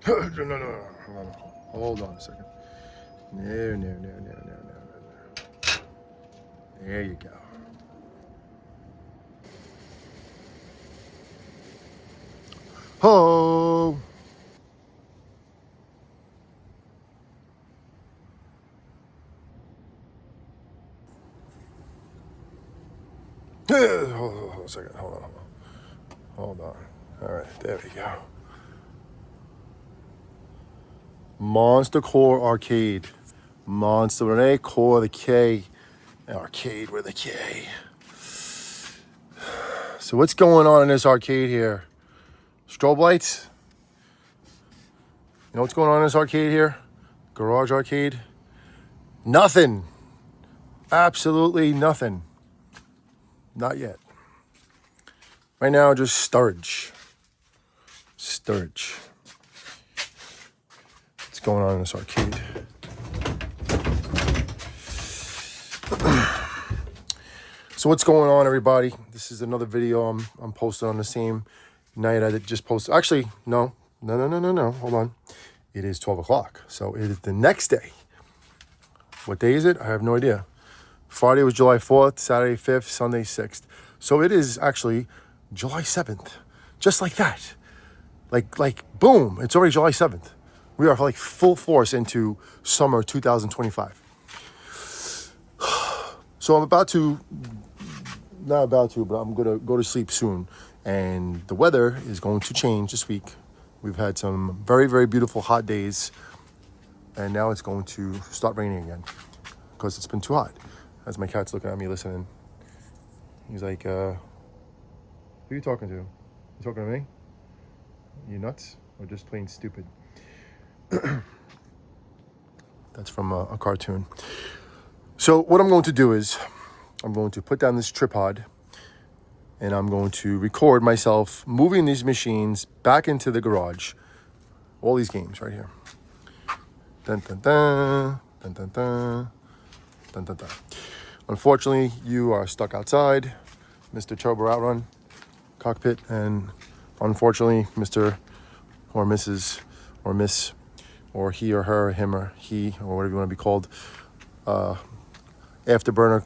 No. Hold on a second. No. There you go. Oh. Hold on a second. Hold on. All right, there we go. Monster Core Arcade. Monster with an A, Core with a K. Arcade with a K. So what's going on in this arcade here? Strobe lights? You know what's going on in this arcade here? Garage arcade? Nothing. Absolutely nothing. Not yet. Right now, just storage. Storage. What's going on in this arcade? So what's going on, everybody? This is another video I'm posting on the same night I just posted. Actually, no. Hold on. It is 12 o'clock. So it is the next day. What day is it? I have no idea. Friday was July 4th, Saturday 5th, Sunday 6th. So it is actually July 7th. Just like that. Like boom, it's already July 7th. We are like full force into summer 2025. So I'm not about to, but I'm going to go to sleep soon. And the weather is going to change this week. We've had some very, very beautiful hot days. And now it's going to start raining again because it's been too hot. As my cat's looking at me listening. He's like, who are you talking to? You talking to me? You nuts? Or just plain stupid? That's from a cartoon. So what I'm going to do is I'm going to put down this tripod and I'm going to record myself moving these machines back into the garage. All these games right here. Dun dun dun, dun dun dun, dun dun dun. Unfortunately, you are stuck outside, Mr. Turbo Outrun cockpit, and unfortunately, Mr. or Mrs. or Miss or he or her, him or he, or whatever you want to be called, Afterburner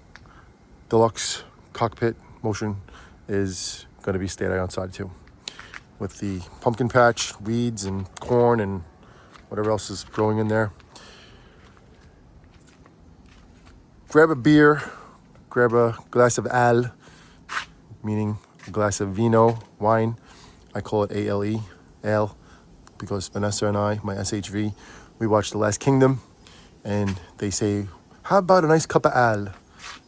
Deluxe cockpit motion is going to be staying outside too, with the pumpkin patch, weeds and corn and whatever else is growing in there. Grab a beer, grab a glass of ale, meaning a glass of vino, wine. I call it ALE, ale, because Vanessa and I, my SHV, we watched The Last Kingdom, and they say, how about a nice cup of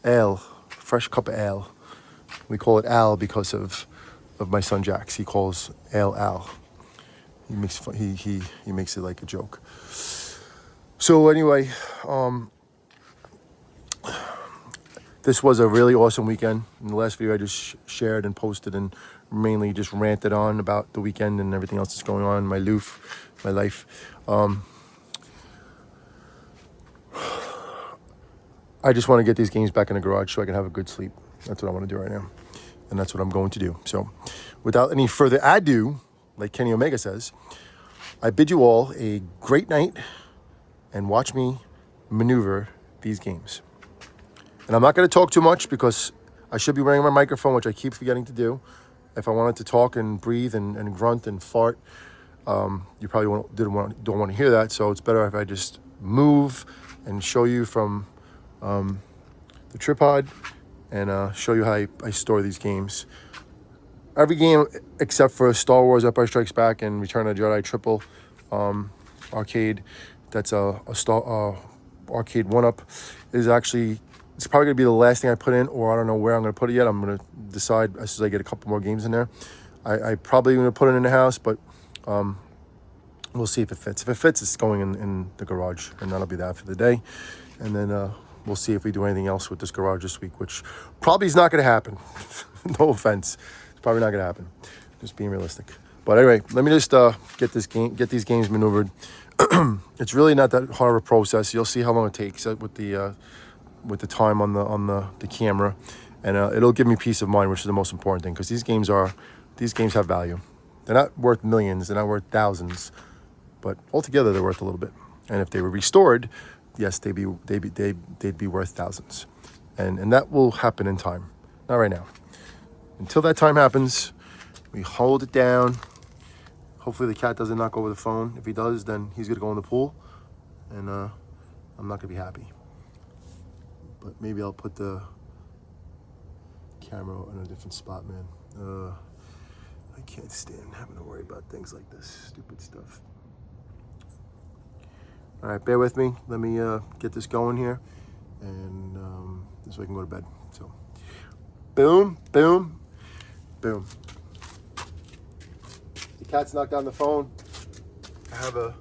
ale, fresh cup of ale. We call it ale because of my son Jax. He calls ale al. He makes it like a joke. So anyway, this was a really awesome weekend. In the last video I just shared and posted and mainly just ranted on about the weekend and everything else that's going on in my life. I just want to get these games back in the garage so I can have a good sleep. That's what I want to do right now. And that's what I'm going to do. So without any further ado, like Kenny Omega says, I bid you all a great night and watch me maneuver these games. And I'm not going to talk too much because I should be wearing my microphone, which I keep forgetting to do. If I wanted to talk and breathe and grunt and fart, you probably don't want to hear that. So it's better if I just move and show you from the tripod and show you how I store these games. Every game except for Star Wars Empire Strikes Back and Return of the Jedi Triple arcade, that's a arcade 1-up, is actually, it's probably going to be the last thing I put in, or I don't know where I'm going to put it yet. I'm going to decide as soon as I get a couple more games in there. I probably going to put it in the house, but we'll see if it fits. If it fits, it's going in the garage, and that'll be that for the day. And then we'll see if we do anything else with this garage this week, which probably is not going to happen. No offense. It's probably not going to happen. Just being realistic. But anyway, let me just get these games maneuvered. It's really not that hard of a process. You'll see how long it takes with the time on the camera, and it'll give me peace of mind, which is the most important thing, because these games have value. They're not worth millions. They're not worth thousands. But altogether, they're worth a little bit. And if they were restored, yes, they'd be worth thousands. And that will happen in time, not right now. Until that time happens, we hold it down. Hopefully the cat doesn't knock over the phone. If he does, then he's gonna go in the pool, and I'm not gonna be happy. But maybe I'll put the camera in a different spot, man. I can't stand having to worry about things like this, stupid stuff. All right, bear with me. Let me get this going here, and this way I can go to bed. So, boom, boom, boom. The cat's knocked down the phone. I have a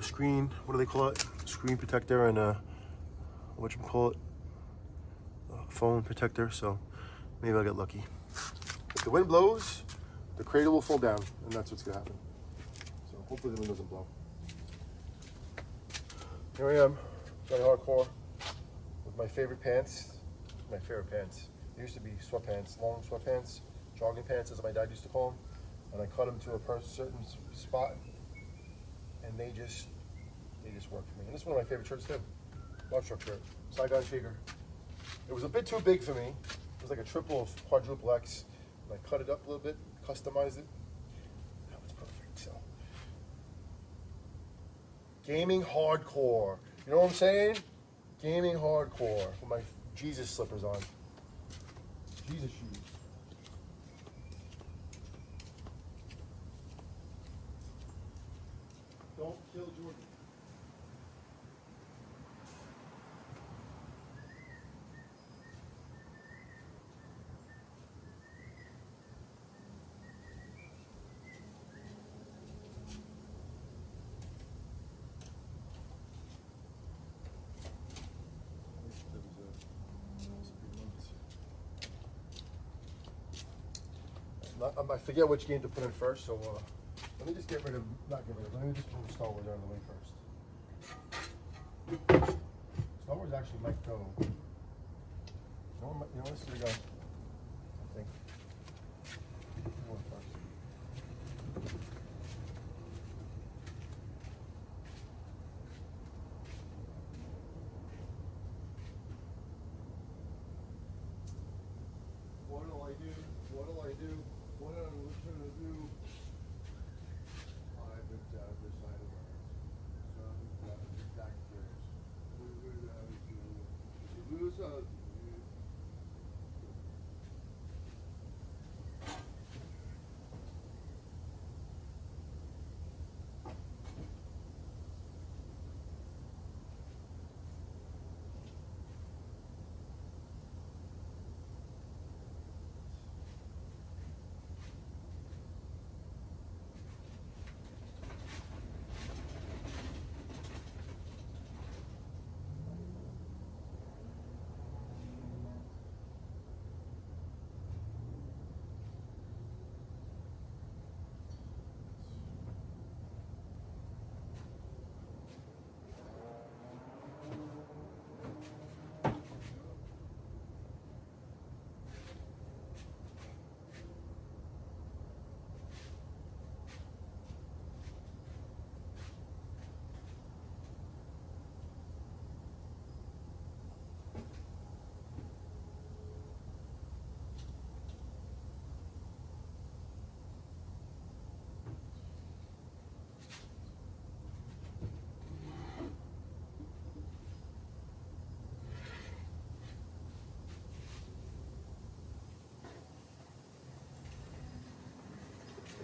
screen, what do they call it? Screen protector and a, whatchamacallit? A phone protector, so maybe I'll get lucky. If the wind blows, the cradle will fall down, and that's what's gonna happen. So hopefully the wind doesn't blow. Here I am, Johnny Hardcore, with my favorite pants. My favorite pants. They used to be sweatpants, long sweatpants, jogging pants, as my dad used to call them. And I cut them to a certain spot, and they just work for me. And this is one of my favorite shirts too. Love truck shirt, Saigon Shaker. It was a bit too big for me. It was like a triple or quadruple X. And I cut it up a little bit, customized it. That was perfect. So, gaming hardcore. You know what I'm saying? Gaming hardcore with my Jesus slippers on. Jesus shoes. Don't kill Jordan. I forget which game to put in first, so let me just let me just move Star Wars out of the way first. Star Wars actually might go. You know, let's see, go. I think. Go first. What'll I do? What'll I do? What am I gonna do? I've decided where. So back curious.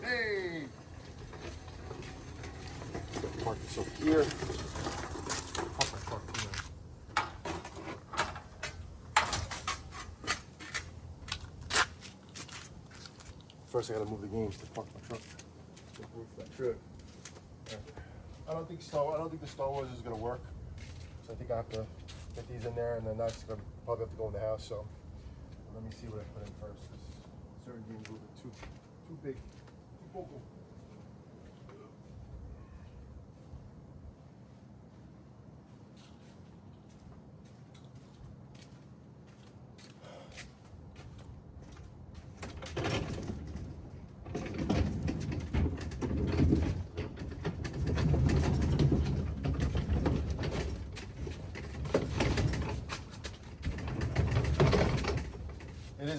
Hey! Park this over here. Park my truck here. First, I gotta move the games to park my truck. Get room for that truck. I don't think the Star Wars is gonna work. So I think I have to get these in there, and then that's gonna probably have to go in the house. So let me see what I put in first, because certain games are a little bit too big. Vocal.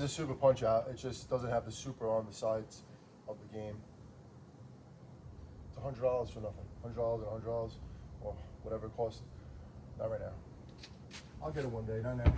a Super Punch Out. It just doesn't have the Super on the sides of the game. It's $100 for nothing. $100 and $100 or whatever it costs. Not right now. I'll get it one day, not now.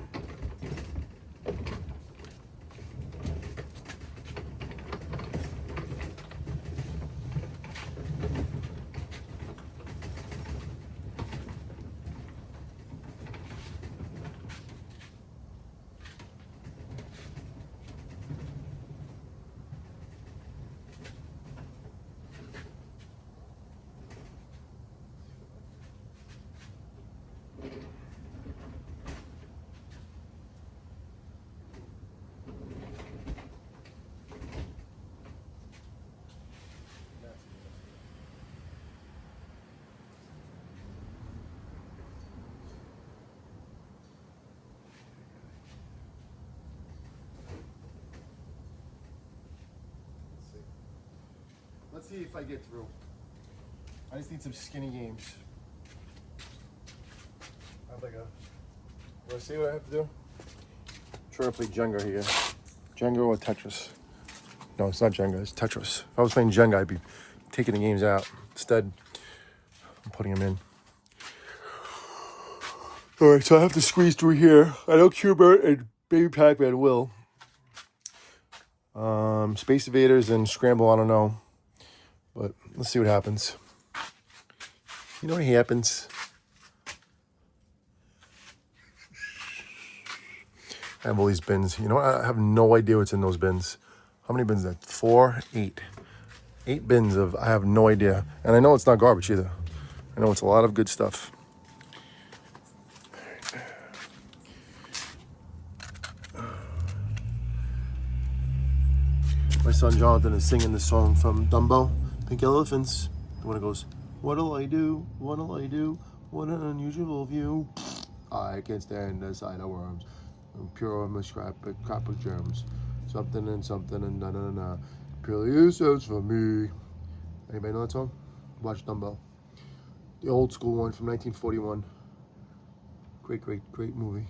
Let's see if I get through. I just need some skinny games. I have like a. You want to see what I have to do? I'm trying to play Jenga here. Jenga or Tetris? No, it's not Jenga. It's Tetris. If I was playing Jenga, I'd be taking the games out. Instead, I'm putting them in. All right, so I have to squeeze through here. I know Cubert and Baby Pac-Man will. Space Invaders and Scramble, I don't know. But let's see what happens. You know what happens? I have all these bins. You know what? I have no idea what's in those bins. How many bins is that? 4, 8. 8 bins of, I have no idea. And I know it's not garbage either. I know it's a lot of good stuff. My son Jonathan is singing this song from Dumbo, Pink Elephants. When it goes, what'll I do? What'll I do? What an unusual view. I can't stand the sight of worms. I'm pure, I'm a crap of germs. Something and da-da-da-da. Purely useless for me. Anybody know that song? Watch Dumbo. The old school one from 1941. Great movie.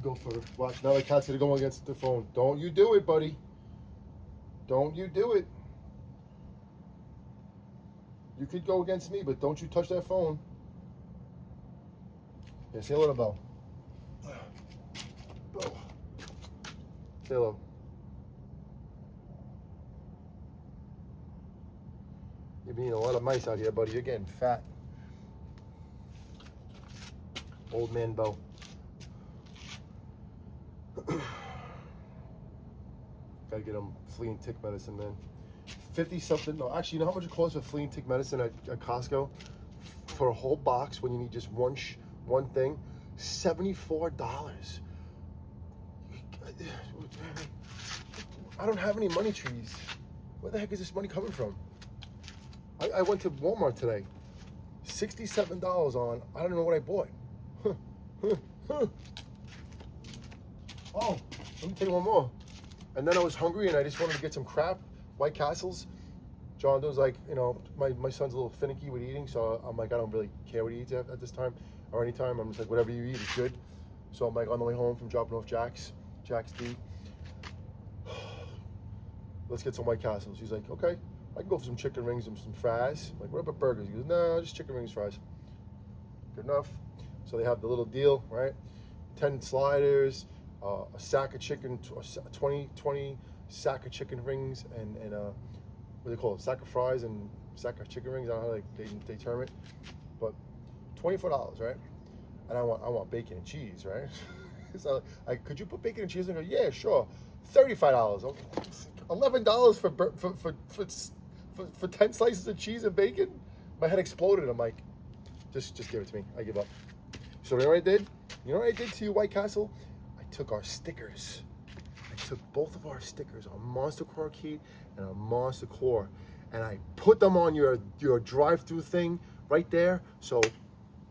Go for it. Watch, now the cat's gonna go against the phone. Don't you do it, buddy. Don't you do it. You could go against me, but don't you touch that phone. Yeah, say hello to Bo. Bo. Say hello. You're being a lot of mice out here, buddy. You're getting fat. Old man Bo. Gotta get them flea and tick medicine, man. 50 something. No, actually, you know how much it costs for flea and tick medicine at Costco? For a whole box when you need just one thing? $74. I don't have any money trees. Where the heck is this money coming from? I went to Walmart today. $67 on, I don't know what I bought. Oh, let me tell you one more. And then I was hungry and I just wanted to get some crap, White Castles. John was like, you know, my son's a little finicky with eating, so I'm like, I don't really care what he eats at this time or any time. I'm just like, whatever you eat is good. So I'm like on the way home from dropping off Jack's D. Let's get some White Castles. He's like, okay, I can go for some chicken wings and some fries. I'm like, what about burgers? He goes, no, just chicken wings, fries. Good enough. So they have the little deal, right? 10 sliders. A sack of chicken, 20 sack of chicken rings, and what do they call it? Sack of fries and sack of chicken rings. I don't know how they term it, but $24, right? And I want bacon and cheese, right? So could you put bacon and cheese? And I go, yeah, sure. $35. $11 for 10 slices of cheese and bacon. My head exploded. I'm like, just give it to me. I give up. So you know what I did? You know what I did to you, White Castle? Took our stickers. I took both of our stickers, our Monster Core Arcade and our Monster Core, and I put them on your drive-through thing right there. So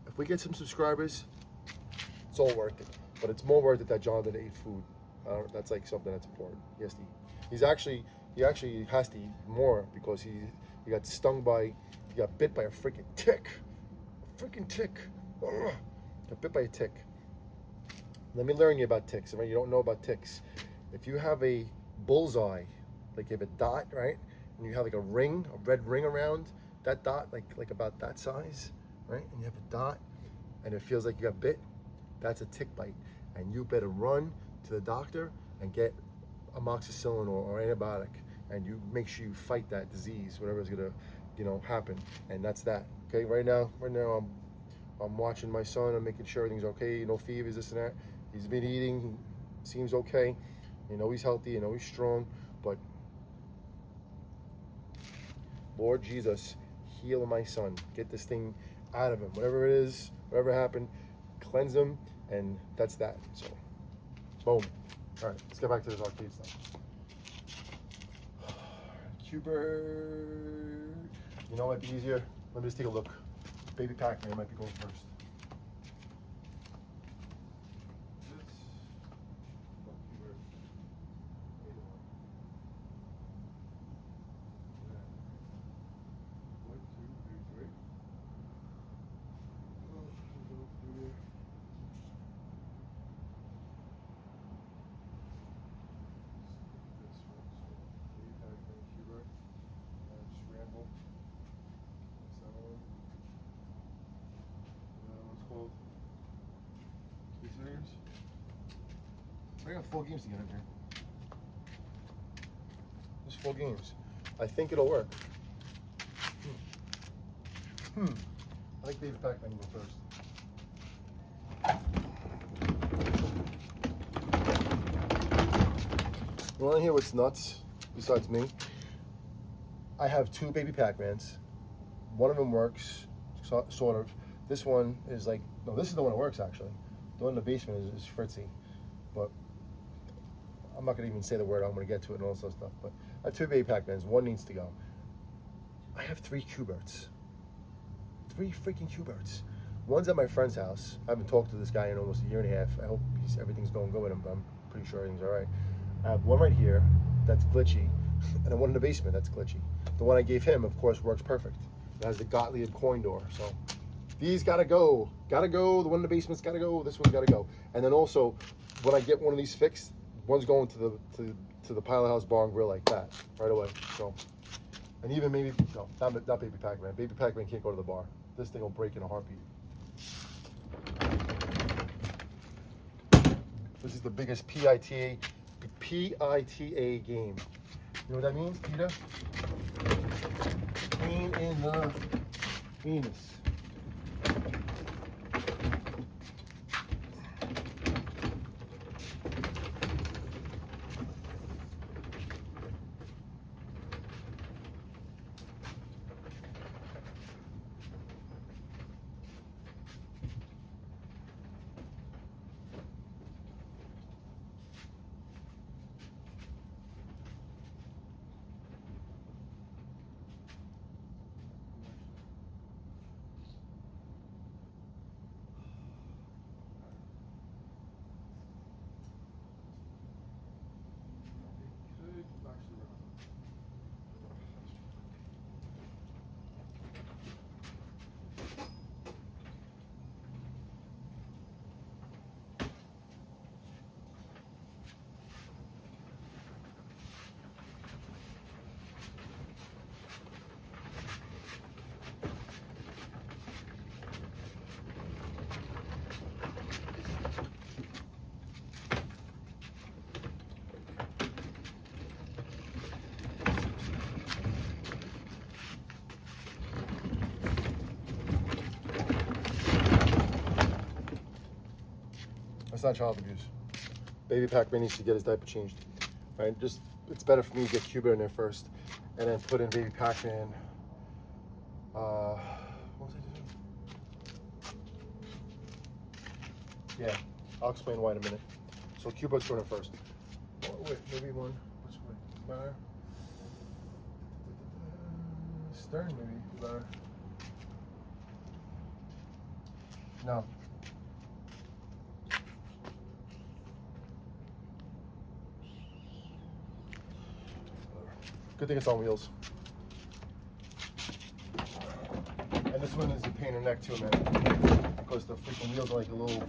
if we get some subscribers, it's all worth it. But it's more worth it that Jonathan ate food. That's like something that's important. He has to eat. He actually has to eat more because he got he got bit by a freaking tick. Got bit by a tick. Let me learn you about ticks. Right? You don't know about ticks. If you have a bullseye, like you have a dot, right? And you have like a ring, a red ring around that dot, like about that size, right? And you have a dot and it feels like you got bit, that's a tick bite. And you better run to the doctor and get amoxicillin or antibiotic, and you make sure you fight that disease, whatever is gonna, happen. And that's that. Okay, right now I'm watching my son. I'm making sure everything's okay. No fevers, this and that. He's been eating. He seems okay. He's healthy. He's strong. But Lord Jesus, heal my son. Get this thing out of him. Whatever it is, whatever happened, cleanse him, and that's that. So, boom. All right, let's get back to this arcade stuff. Q-Bird. What might be easier? Let me just take a look. Baby Pac-Man might be going first. I got 4 games to get in here. There's 4 games. I think it'll work. I think Baby Pac-Man can go first. You want to hear what's nuts? Besides me, I have 2 Baby Pac-Mans. One of them works, sort of. This one is like, no, this is the one that works actually. The one in the basement is Fritzy, but I'm not going to even say the word. I'm going to get to it and all that stuff. But I have 2 Baby Pac-Mans. One needs to go. I have 3 Q-Birds. 3 freaking Q-Birds. One's at my friend's house. I haven't talked to this guy in almost a year and a half. I hope everything's going good with him, but I'm pretty sure everything's all right. I have one right here that's glitchy, and then one in the basement that's glitchy. The one I gave him, of course, works perfect. It has the Gottlieb coin door. So these gotta go. Gotta go. The one in the basement's gotta go. This one's gotta go. And then also, when I get one of these fixed, one's going to the Pilot House Bar and Grill like that right away. So, and even maybe no, not Baby Pac-Man. Baby Pac-Man can't go to the bar. This thing will break in a heartbeat. This is the biggest PITA game. You know what that means, Peter? Pain in the penis. That's not child abuse. Baby Pac-Man needs to get his diaper changed. Right? Just it's better for me to get Cuba in there first, and then put in Baby Pac-Man. What was I doing? Yeah, I'll explain why in a minute. So Cuba's going in first. Oh, wait, maybe one. Which way? Better. Stern maybe better. No. Good thing it's on wheels. And this one is a pain in the neck too, man. Because the freaking wheels are like a little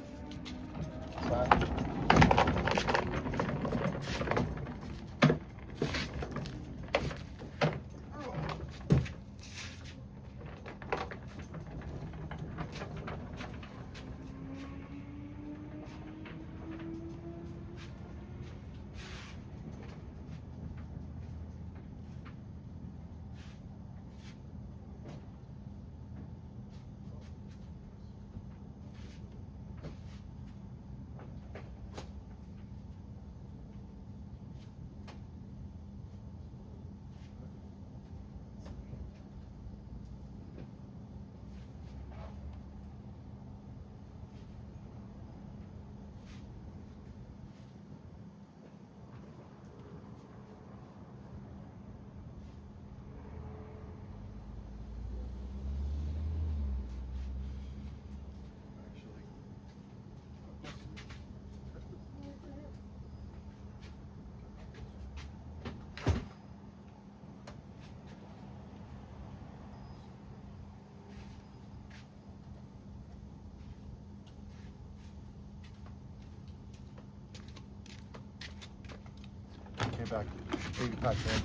Came back. Baby Pac-Man.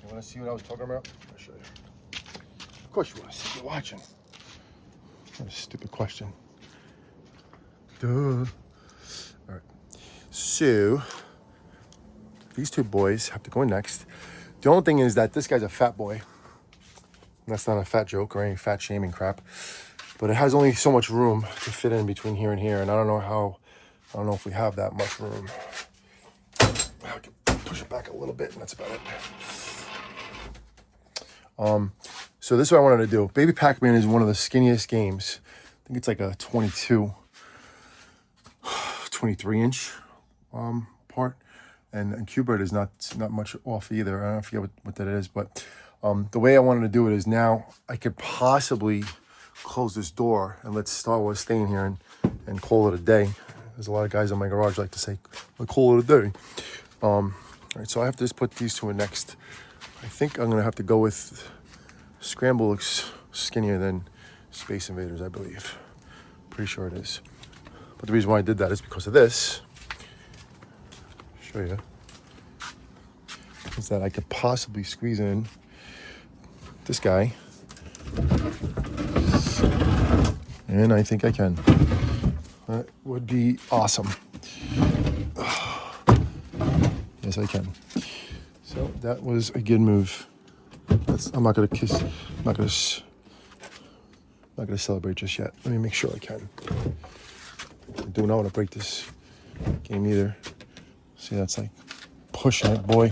You want to see what I was talking about? I'll show you. Of course you want to see. You're watching. What a stupid question. Duh. All right. So, these two boys have to go in next. The only thing is that this guy's a fat boy. That's not a fat joke or any fat shaming crap. But it has only so much room to fit in between here and here. And I don't know if we have that much room. I can push it back a little bit and that's about it. So this is what I wanted to do. Baby Pac-Man is one of the skinniest games. I think it's like a 22, 23 inch part. And Q-Bird is not much off either. I don't forget what that is, but the way I wanted to do it is now I could possibly close this door and let Star Wars stay in here and call it a day. There's a lot of guys in my garage like to say, I'll call it a day. All right, so I have to just put these two in next. I think I'm gonna have to go with Scramble looks skinnier than Space Invaders, I believe. Pretty sure it is. But the reason why I did that is because of this. Show you. Is that I could possibly squeeze in this guy. And I think I can. That would be awesome. Yes, I can. So that was a good move. I'm not gonna kiss. I'm not gonna celebrate just yet. Let me make sure I can. I do not want to break this game either. See, that's like pushing it, boy.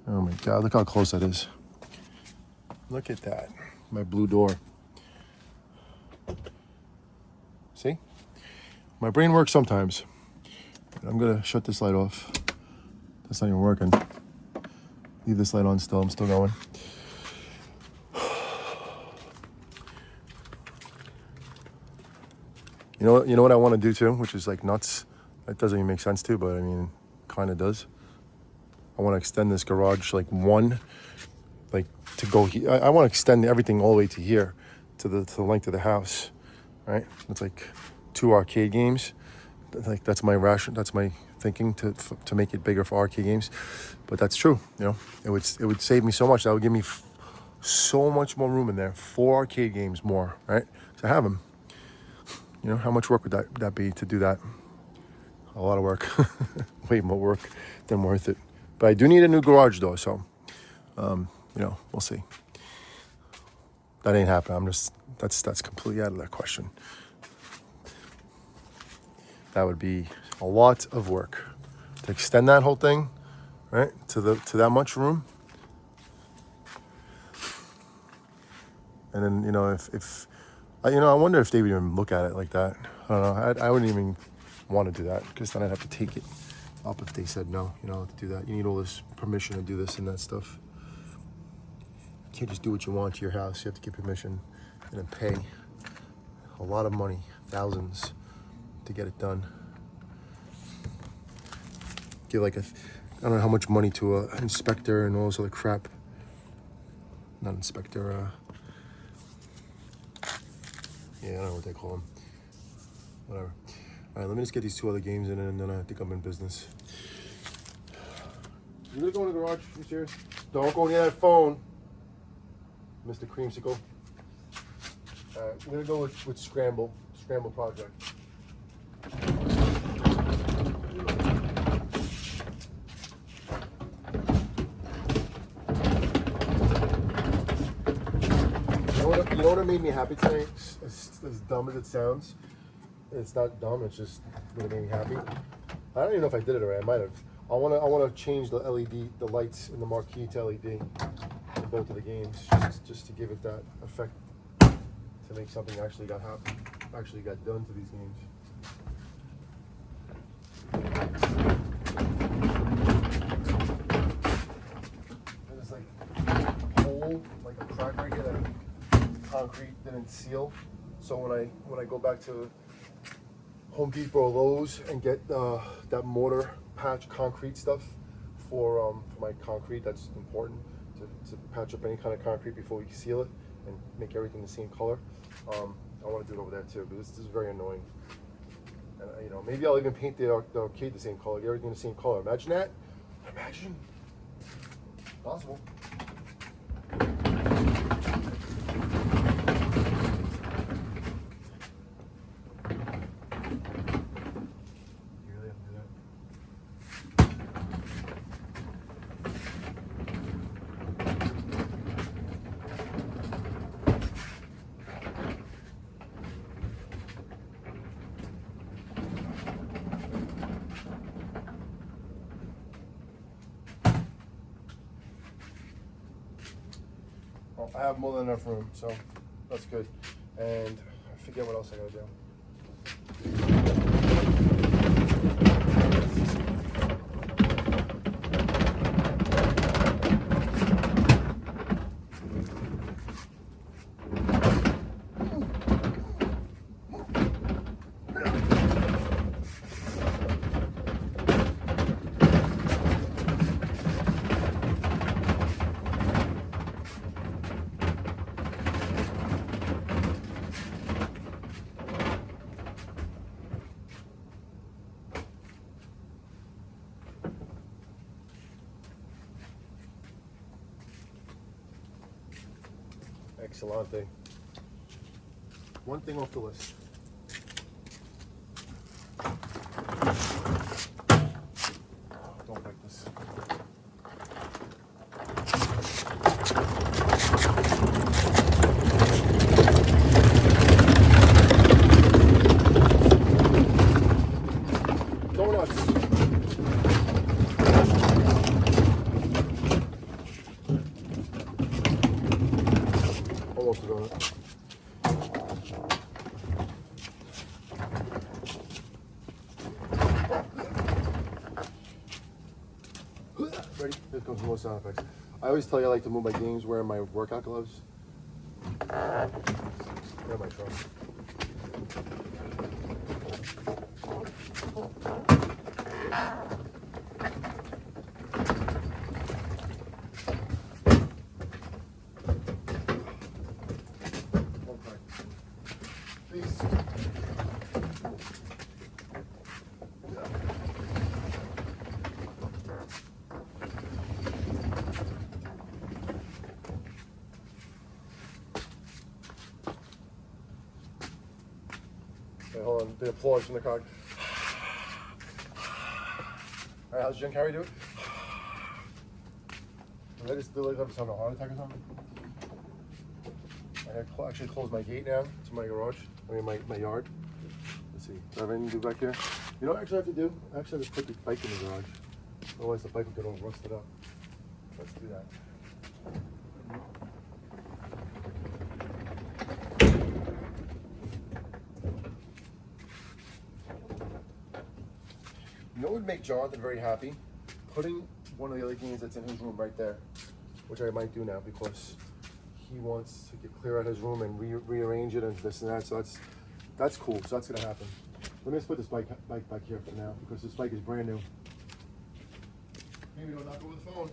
Oh my God! Look how close that is. Look at that. My blue door. See? My brain works sometimes. I'm gonna shut this light off. That's not even working. Leave this light on still. I'm still going. You know what I want to do too, which is like nuts. That doesn't even make sense too, but I mean, kind of does. I want to extend this garage like to go here. I want to extend everything all the way to here, to the length of the house, right? It's like 2 arcade games. Like that's my thinking to make it bigger for arcade games, but that's true. It would save me so much. That would give me so much more room in there. 4 arcade games more, right? So I have them. How much work would that be to do that? A lot of work. Way more work than worth it. But I do need a new garage though, so We'll see. That ain't happening. That's completely out of that question. That would be a lot of work to extend that whole thing, right, to that much room. And then if I wonder if they would even look at it like that. I don't know. I wouldn't even want to do that because then I'd have to take it up if they said no. To do that. You need all this permission to do this and that stuff. You can't just do what you want to your house. You have to get permission and then pay a lot of money, thousands, to get it done. Give I don't know how much money to an inspector and all this other crap. Not inspector. Yeah, I don't know what they call them. Whatever. All right, let me just get these 2 other games in, and then I think I'm in business. You gonna go in the garage? You serious? Don't go near that phone, Mr. Creamsicle. All right, we're gonna go with Scramble Project. You know what made me happy tonight? As dumb as it sounds, it's not dumb. It's just what made me happy. I don't even know if I did it already. I might have. I want to change the the lights in the marquee to LED in both of the games, just to give it that effect, to make something actually got done to these games. There's like a hole, like a crack right here that concrete didn't seal. So when I go back to Home Depot or Lowe's and get that mortar patch concrete stuff for my concrete, that's important to patch up any kind of concrete before we seal it and make everything the same color. I want to do it over there too, but this is very annoying. And maybe I'll even paint the arcade the same color, get everything the same color. Imagine that. Imagine. Possible. I have more than enough room, so that's good. And I forget what else I gotta do. Excellente. One thing off the list. Don't like this. Donuts. Almost a donut. Ready? Here comes more sound effects. I always tell you I like to move my games wearing my workout gloves. They're my truck. Please. Okay, hold on. The applause from the crowd. All right, how's Jim Carrey do it? Did I just feel like I was having a heart attack or something? I actually closed my gate now to my garage. I mean, my yard. Let's see. Do I have anything to do back here? You know what I actually have to do? I actually have to put the bike in the garage. Otherwise, the bike will get all rusted up. Let's do that. You know what would make Jonathan very happy? Putting one of the other games that's in his room right there, which I might do now because he wants to clear out his room and rearrange it and this and that. So that's cool. So that's gonna happen. Let me just put this bike back here for now because this bike is brand new. Maybe don't knock over the phone.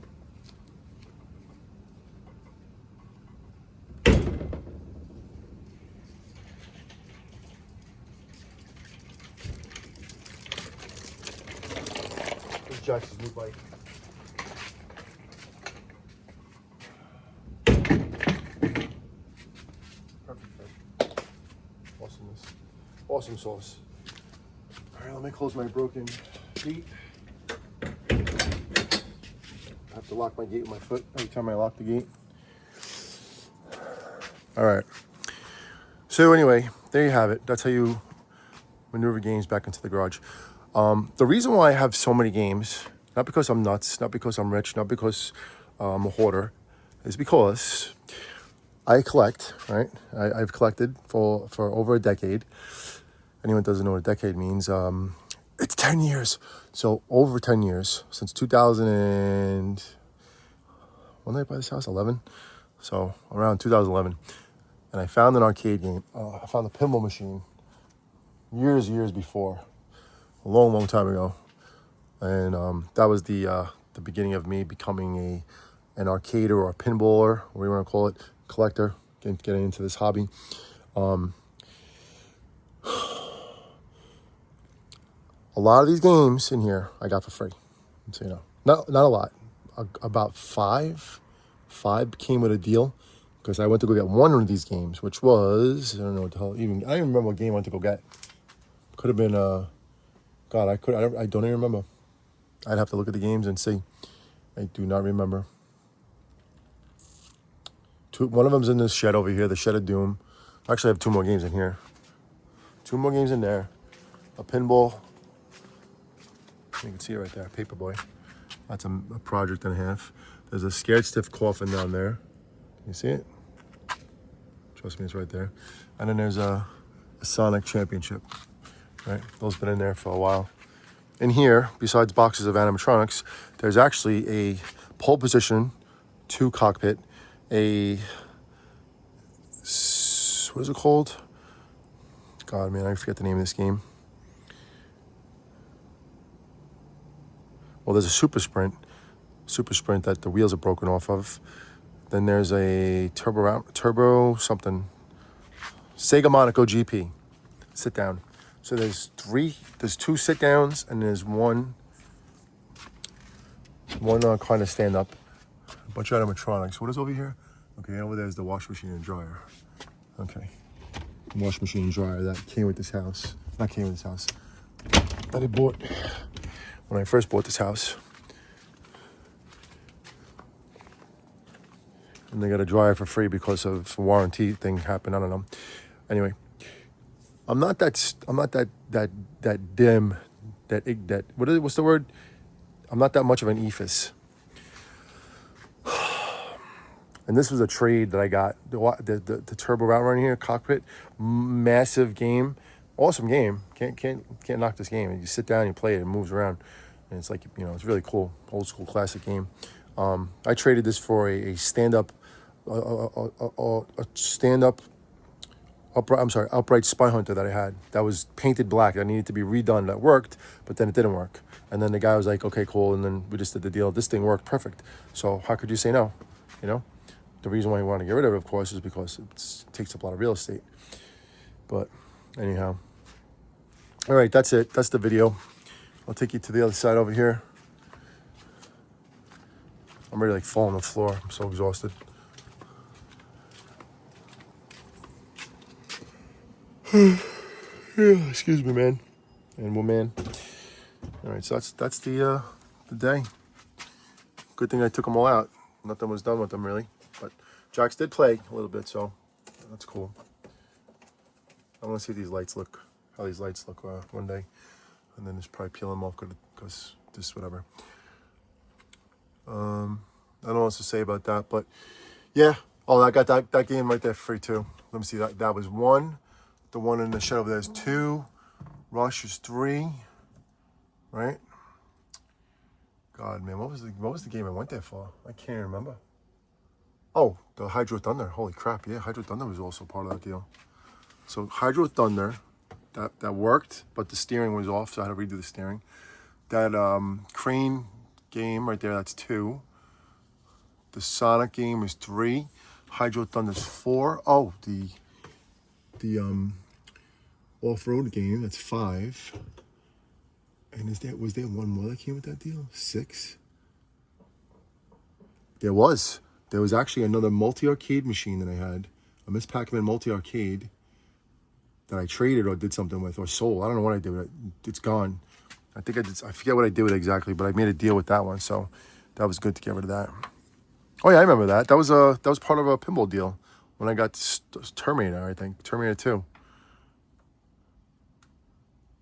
This is Jackson's new bike. Perfect fit. Awesomeness. Awesome sauce. All right, let me close my broken gate. I have to lock my gate with my foot every time I lock the gate. All right. So anyway, there you have it. That's how you maneuver games back into the garage. The reason why I have so many games, not because I'm nuts, not because I'm rich, not because I'm a hoarder, is because I collect, right? I've collected for over a decade. Anyone doesn't know what a decade means, it's 10 years. So over 10 years, since 2000 and, when did I buy this house? 11? So around 2011. And I found an arcade game. I found a pinball machine years before, a long time ago. And that was the beginning of me becoming an arcader or a pinballer, whatever you want to call it, collector, getting into this hobby. A lot of these games in here I got for free, so you know, not a lot. About five came with a deal because I went to go get one of these games, which was, I don't know what the hell, I don't even remember what game I went to go get. Could have been God, I don't even remember. I'd have to look at the games and see. I do not remember. One of them's in this shed over here, the Shed of Doom. Actually, I have 2 more games in here. 2 more games in there. A pinball. You can see it right there, Paperboy. That's a project and a half. There's a Scared Stiff Coffin down there. Can you see it? Trust me, it's right there. And then there's a Sonic Championship. Right, those been in there for a while. In here, besides boxes of animatronics, there's actually a pole position 2 cockpit, what is it called? God, man, I forget the name of this game. Well, there's a Super Sprint that the wheels are broken off of. Then there's a turbo something, Sega Monaco GP, sit down. So there's 2 sit downs and there's one kind of stand up. A bunch of animatronics. What is over here? Okay, over there is the wash machine and dryer. Okay, wash machine and dryer that came with this house. Not came with this house. That I bought when I first bought this house. And they got a dryer for free because of a warranty thing happened. I don't know. Anyway, I'm not that dim. What's the word? I'm not that much of an ephus. And this was a trade that I got. The turbo route running here, cockpit, massive game, awesome game. Can't knock this game. You sit down, you play it, it moves around, and it's like, you know, it's really cool, old school classic game. I traded this for a stand-up, upright Spy Hunter that I had that was painted black. That needed to be redone. That worked, but then it didn't work. And then the guy was like, "Okay, cool." And then we just did the deal. This thing worked perfect. So how could you say no? You know, the reason why you want to get rid of it, of course, is because it takes up a lot of real estate. But anyhow, all right, that's it. That's the video. I'll take you to the other side over here. I'm ready to fall on the floor. I'm so exhausted. Yeah, excuse me, man and woman. All right, so that's the day. Good thing I took them all out. Nothing was done with them really, but Jacks did play a little bit, so that's cool. I want to see these lights look, how these lights look one day, and then just probably peel them off because just whatever. I don't know what else to say about that, but yeah. Oh, I got that game right there for free too. Let me see, that was 1. The one in the shed over there is 2. Rush is 3. Right? God, man, what was the game I went there for? I can't even remember. Oh, the Hydro Thunder. Holy crap! Yeah, Hydro Thunder was also part of that deal. So Hydro Thunder, that worked, but the steering was off, so I had to redo the steering. That Crane game right there, that's 2. The Sonic game is 3. Hydro Thunder's 4. Oh, the off-road game, that's 5. And was there one more that came with that deal? 6? There was. There was actually another multi-arcade machine that I had. A Miss Pac-Man multi-arcade that I traded or did something with or sold. I don't know what I did with it. It's gone. I forget what I did with it exactly, but I made a deal with that one, so that was good to get rid of that. Oh yeah, I remember that. That was part of a pinball deal when I got Terminator, I think. Terminator 2.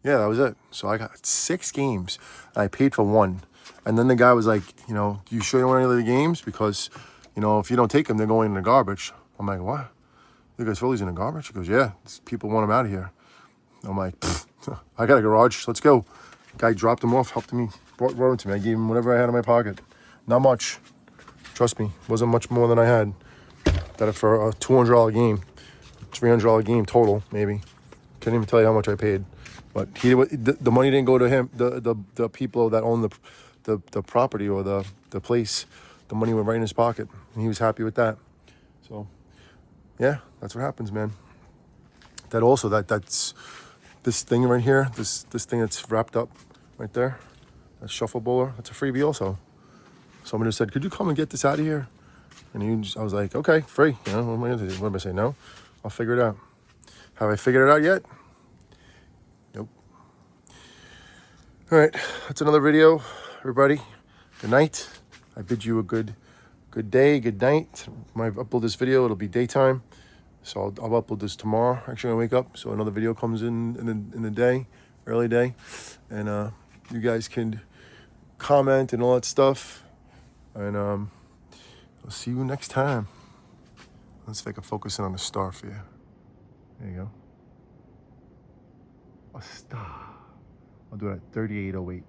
Yeah, that was it. So I got 6 games, and I paid for 1. And then the guy was like, you sure you don't want any of the games? Because, if you don't take them, they're going in the garbage. I'm like, what? You guys Phillies in the garbage? He goes, yeah, people want them out of here. I'm like, I got a garage. Let's go. Guy dropped them off, helped me, brought them to me. I gave him whatever I had in my pocket. Not much. Trust me, wasn't much more than I had. That for a $200 game, $300 game total, maybe. Can't even tell you how much I paid. But the money didn't go to him. The people that own the property or the place, the money went right in his pocket, and he was happy with that. So, yeah, that's what happens, man. That's this thing right here. This thing that's wrapped up right there. That shuffle bowler. That's a freebie also. Someone just said, "Could you come and get this out of here?" And I was like, "Okay, free." What am I gonna do? What am I saying? No, I'll figure it out. Have I figured it out yet? Nope. All right, that's another video, everybody. Good night. I bid you a good day, good night. When I upload this video, it'll be daytime, so I'll upload this tomorrow. Actually, when I wake up, so another video comes in the day, early day, and you guys can comment and all that stuff. And I'll see you next time. Let's see if I can focus in on the star for you. There you go. A star. I'll do it at 38:08.